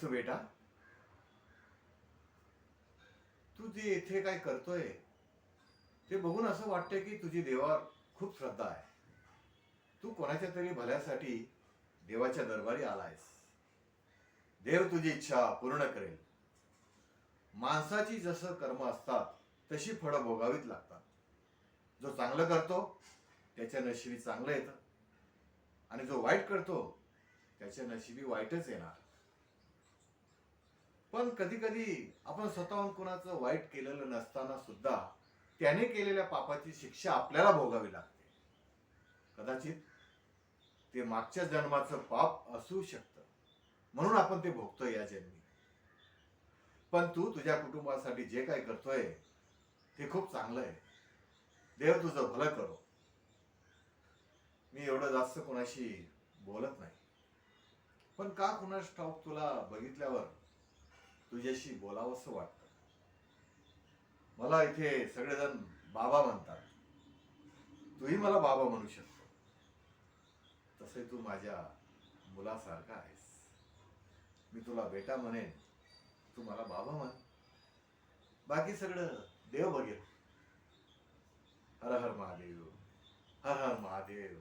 तू बेटा? तू जे इथे काय करतोय ते बघून असं वाटतंय की तुझी देवावर खूप श्रद्धा आहे. तू कोणाच्या तरी भल्यासाठी देवाच्या दरबारी आलायस. देव तुझी इच्छा पूर्ण करेल. माणसाची जसं कर्म असतात तशी फळं भोगावीच लागतात. जो चांगलं करतो त्याच्या नशिबी चांगलं येतं, आणि जो वाईट करतो त्याच्या नशिबी वाईटच येणार. पण कधी कधी आपण स्वतःहून कोणाचं वाईट केलेलं नसताना सुद्धा त्याने केलेल्या पापाची शिक्षा आपल्याला भोगावी लागते. कदाचित ते मागच्या जन्माचं पाप असू शकतं, म्हणून आपण ते भोगतोय या जन्मी. पण तू तुझ्या कुटुंबासाठी जे काय करतोय ते खूप चांगलं आहे. देव तुझं भलं करो. मी एवढं जास्त कोणाशी बोलत नाही, पण का कुणास ठाऊक तुला बघितल्यावर तुझ्याशी बोलावंसं वाटतं. मला इथे सगळेजण बाबा म्हणतात. तूही मला बाबा म्हणू शकतो. तसे तू माझ्या मुलासारखा आहेस. मी तुला बेटा म्हणेन, तू मला बाबा म्हण. बाकी सगळं देव बघेल. हर हर महादेव, हर हर महादेव.